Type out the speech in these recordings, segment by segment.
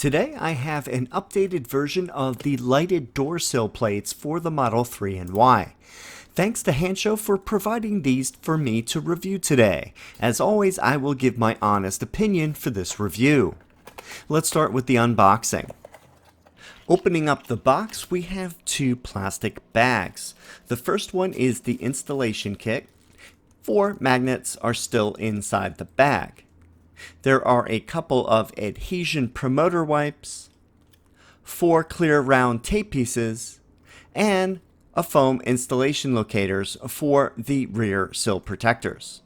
Today I have an updated version of the lighted door sill plates for the Model 3 and Y. Thanks to Hansshow for providing these for me to review today. As always, I will give my honest opinion for this review. Let's start with the unboxing. Opening up the box, we have two plastic bags. The first one is the installation kit. 4 magnets are still inside the bag. There are a couple of adhesion promoter wipes, 4 clear round tape pieces, and a foam installation locators for the rear sill protectors.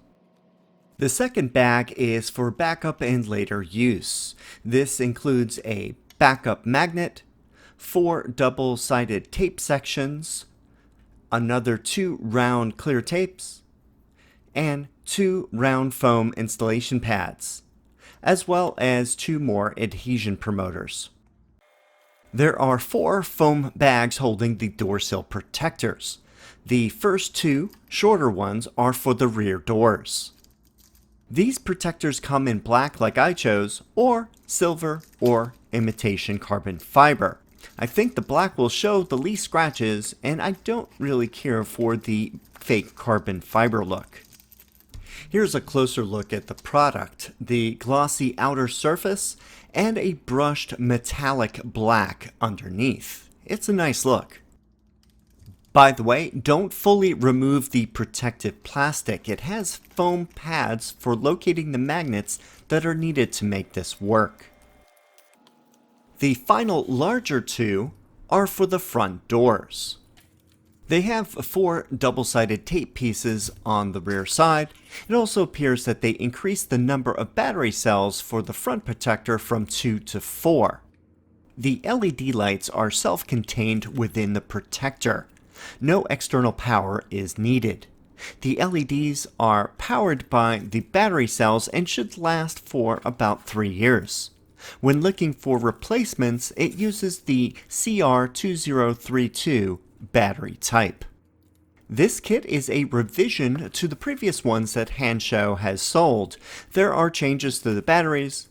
The second bag is for backup and later use. This includes a backup magnet, 4 double-sided tape sections, another 2 round clear tapes, and 2 round foam installation pads, as well as 2 more adhesion promoters. There are 4 foam bags holding the door sill protectors. The first 2 shorter ones are for the rear doors. These protectors come in black like I chose, or silver, or imitation carbon fiber. I think the black will show the least scratches, and I don't really care for the fake carbon fiber look. Here's a closer look at the product, the glossy outer surface and a brushed metallic black underneath. It's a nice look. By the way, don't fully remove the protective plastic. It has foam pads for locating the magnets that are needed to make this work. The final larger 2 are for the front doors. They have 4 double-sided tape pieces on the rear side. It also appears that they increased the number of battery cells for the front protector from 2 to 4. The LED lights are self-contained within the protector. No external power is needed. The LEDs are powered by the battery cells and should last for about 3 years. When looking for replacements, it uses the CR2032 battery type. This kit is a revision to the previous ones that Hansshow has sold. There are changes to the batteries,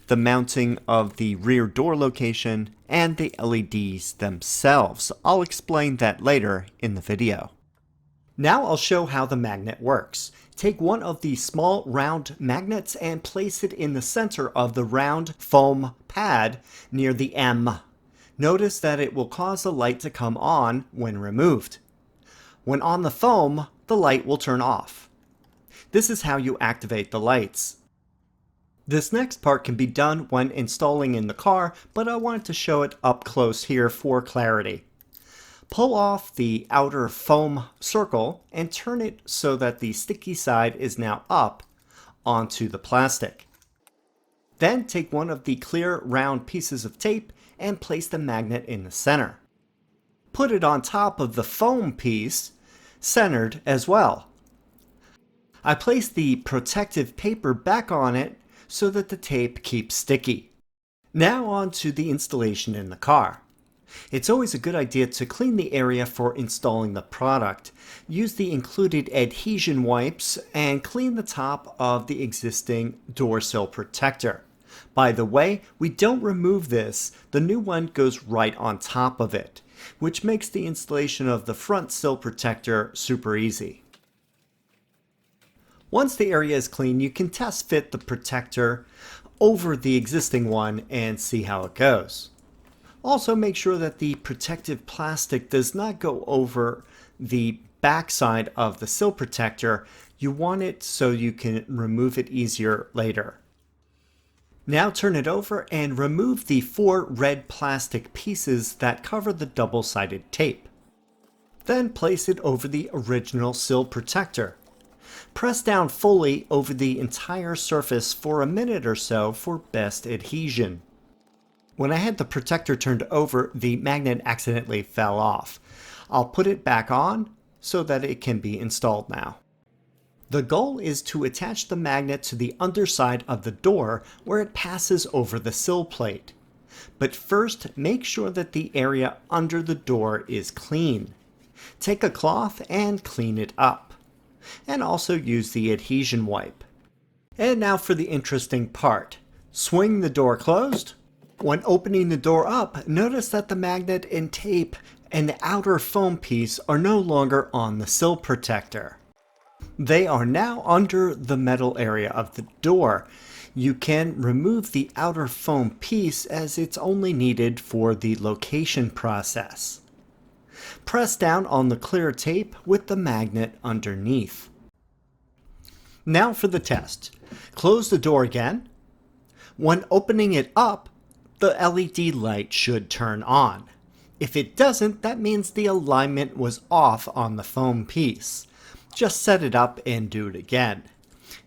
the mounting of the rear door location, and the LEDs themselves. I'll explain that later in the video. Now I'll show how the magnet works. Take one of the small round magnets and place it in the center of the round foam pad near the M. Notice that it will cause the light to come on when removed. When on the foam, the light will turn off. This is how you activate the lights. This next part can be done when installing in the car, but I wanted to show it up close here for clarity. Pull off the outer foam circle and turn it so that the sticky side is now up onto the plastic. Then take one of the clear round pieces of tape and place the magnet in the center. Put it on top of the foam piece, centered as well. I place the protective paper back on it so that the tape keeps sticky. Now on to the installation in the car. It's always a good idea to clean the area for installing the product. Use the included adhesion wipes and clean the top of the existing door sill protector. By the way, we don't remove this. The new one goes right on top of it, which makes the installation of the front sill protector super easy. Once the area is clean, you can test fit the protector over the existing one and see how it goes. Also, make sure that the protective plastic does not go over the backside of the sill protector. You want it so you can remove it easier later. Now turn it over and remove the 4 red plastic pieces that cover the double-sided tape. Then place it over the original sill protector. Press down fully over the entire surface for a minute or so for best adhesion. When I had the protector turned over, the magnet accidentally fell off. I'll put it back on so that it can be installed now. The goal is to attach the magnet to the underside of the door where it passes over the sill plate. But first, make sure that the area under the door is clean. Take a cloth and clean it up. And also use the adhesion wipe. And now for the interesting part. Swing the door closed, When opening the door up, notice that the magnet and tape and the outer foam piece are no longer on the sill protector. They are now under the metal area of the door. You can remove the outer foam piece as it's only needed for the location process. Press down on the clear tape with the magnet underneath. Now for the test. Close the door again. When opening it up, the LED light should turn on. If it doesn't, that means the alignment was off on the foam piece. Just set it up and do it again.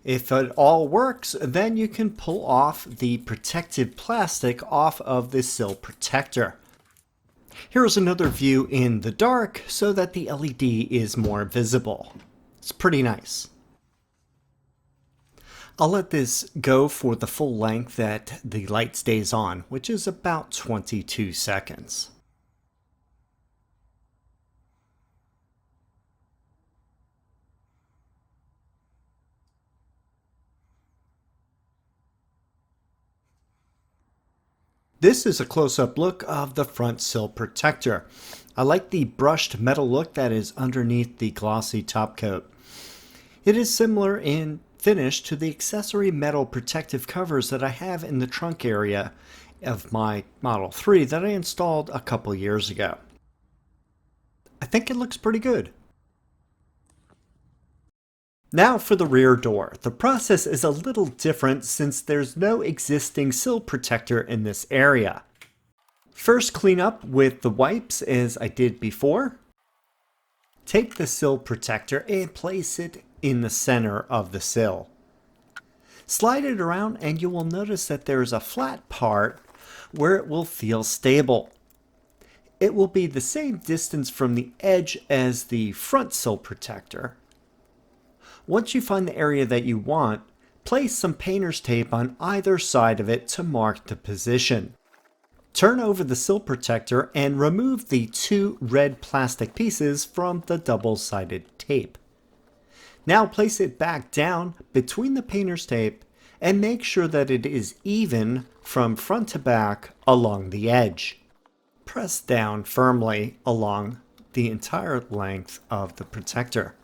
If it all works, then you can pull off the protective plastic off of the sill protector. Here's another view in the dark so that the LED is more visible. It's pretty nice. I'll let this go for the full length that the light stays on, which is about 22 seconds. This is a close-up look of the front sill protector. I like the brushed metal look that is underneath the glossy top coat. It is similar in finish to the accessory metal protective covers that I have in the trunk area of my Model 3 that I installed a couple years ago. I think it looks pretty good. Now for the rear door. The process is a little different since there's no existing sill protector in this area. First, clean up with the wipes as I did before. Take the sill protector and place it in the center of the sill. Slide it around and you will notice that there is a flat part where it will feel stable. It will be the same distance from the edge as the front sill protector. Once you find the area that you want, place some painter's tape on either side of it to mark the position. Turn over the sill protector and remove the two red plastic pieces from the double-sided tape. Now place it back down between the painter's tape and make sure that it is even from front to back along the edge. Press down firmly along the entire length of the protector.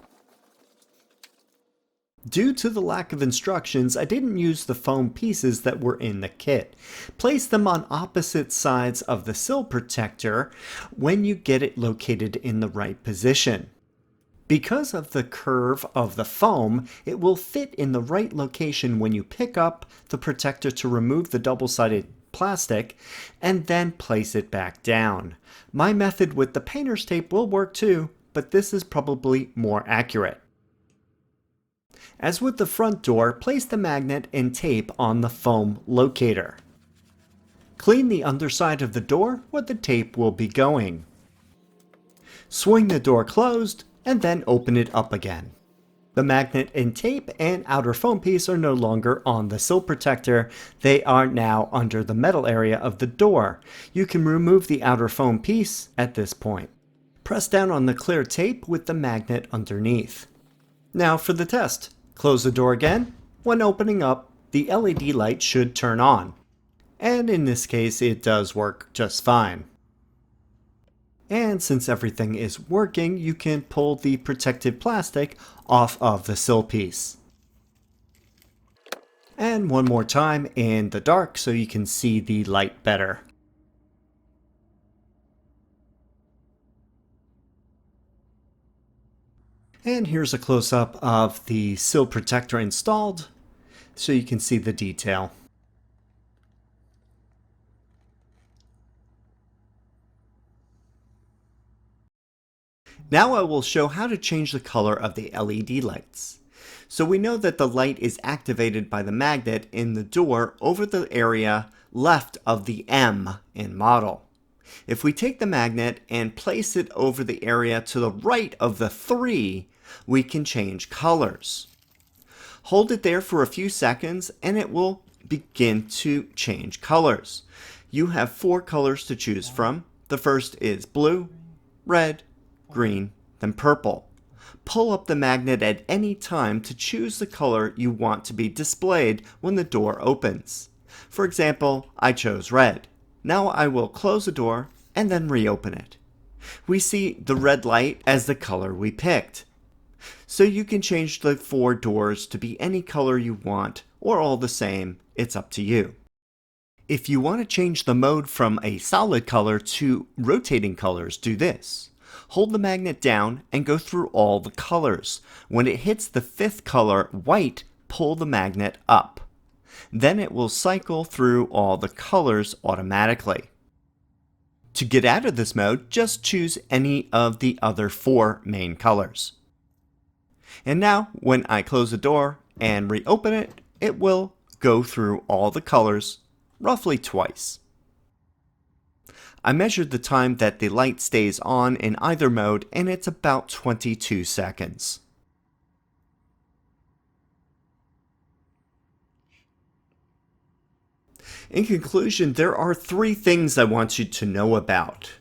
Due to the lack of instructions, I didn't use the foam pieces that were in the kit. Place them on opposite sides of the sill protector when you get it located in the right position. Because of the curve of the foam, it will fit in the right location when you pick up the protector to remove the double-sided plastic and then place it back down. My method with the painter's tape will work too, but this is probably more accurate. As with the front door, place the magnet and tape on the foam locator. Clean the underside of the door where the tape will be going. Swing the door closed and then open it up again. The magnet and tape and outer foam piece are no longer on the sill protector. They are now under the metal area of the door. You can remove the outer foam piece at this point. Press down on the clear tape with the magnet underneath. Now for the test. Close the door again. When opening up, the LED light should turn on. And in this case, it does work just fine. And since everything is working, you can pull the protective plastic off of the sill piece. And one more time in the dark so you can see the light better. And here's a close-up of the sill protector installed so you can see the detail. Now I will show how to change the color of the LED lights. So we know that the light is activated by the magnet in the door over the area left of the M in model. If we take the magnet and place it over the area to the right of the 3, we can change colors. Hold it there for a few seconds and it will begin to change colors. You have 4 colors to choose from. The first is blue, red, green, then purple. Pull up the magnet at any time to choose the color you want to be displayed when the door opens. For example, I chose red. Now I will close the door and then reopen it. We see the red light as the color we picked. So you can change the 4 doors to be any color you want or all the same, it's up to you. If you want to change the mode from a solid color to rotating colors, do this. Hold the magnet down and go through all the colors. When it hits the 5th color, white, pull the magnet up. Then it will cycle through all the colors automatically. To get out of this mode, just choose any of the other 4 main colors. And now, when I close the door and reopen it, it will go through all the colors roughly twice. I measured the time that the light stays on in either mode, and it's about 22 seconds. In conclusion, there are 3 things I want you to know about.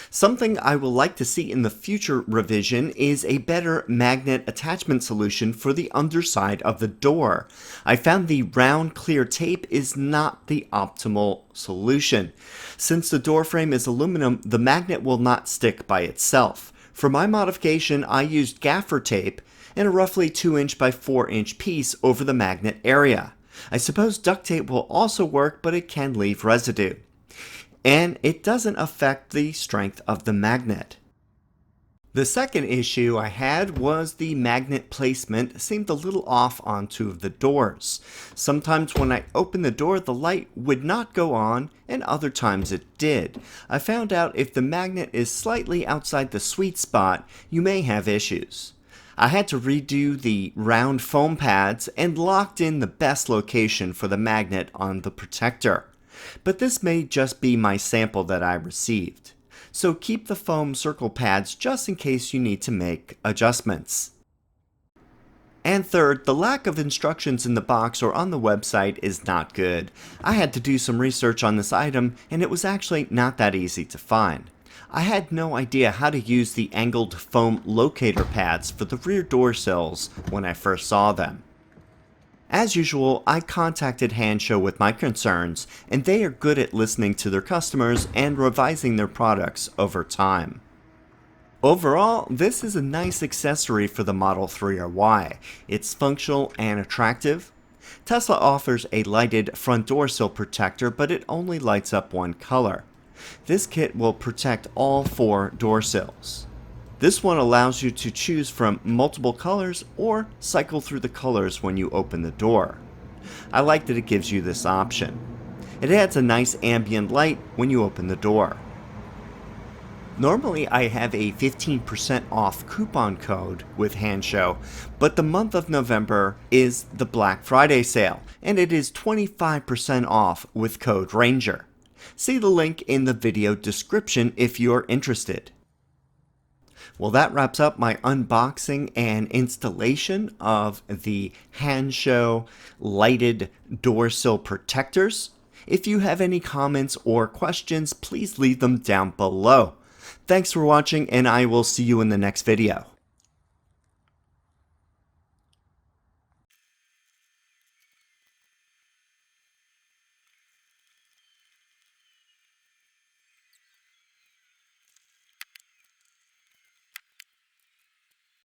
Something I will like to see in the future revision is a better magnet attachment solution for the underside of the door. I found the round clear tape is not the optimal solution. Since the door frame is aluminum, the magnet will not stick by itself. For my modification, I used gaffer tape and a roughly 2" by 4" piece over the magnet area. I suppose duct tape will also work, but it can leave residue. And it doesn't affect the strength of the magnet. The second issue I had was the magnet placement seemed a little off on 2 of the doors. Sometimes when I opened the door, the light would not go on, and other times it did. I found out if the magnet is slightly outside the sweet spot, you may have issues. I had to redo the round foam pads and locked in the best location for the magnet on the protector. But this may just be my sample that I received. So keep the foam circle pads just in case you need to make adjustments. And third, the lack of instructions in the box or on the website is not good. I had to do some research on this item, and it was actually not that easy to find. I had no idea how to use the angled foam locator pads for the rear door sills when I first saw them. As usual, I contacted Hansshow with my concerns, and they are good at listening to their customers and revising their products over time. Overall, this is a nice accessory for the Model 3 or Y. It's functional and attractive. Tesla offers a lighted front door sill protector, but it only lights up one color. This kit will protect all 4 door sills. This one allows you to choose from multiple colors or cycle through the colors when you open the door. I like that it gives you this option. It adds a nice ambient light when you open the door. Normally I have a 15% off coupon code with Hansshow, but the month of November is the Black Friday sale, and it is 25% off with code RANGER. See the link in the video description if you're interested. Well, that wraps up my unboxing and installation of the Hansshow lighted door sill protectors. If you have any comments or questions, please leave them down below. Thanks for watching, and I will see you in the next video.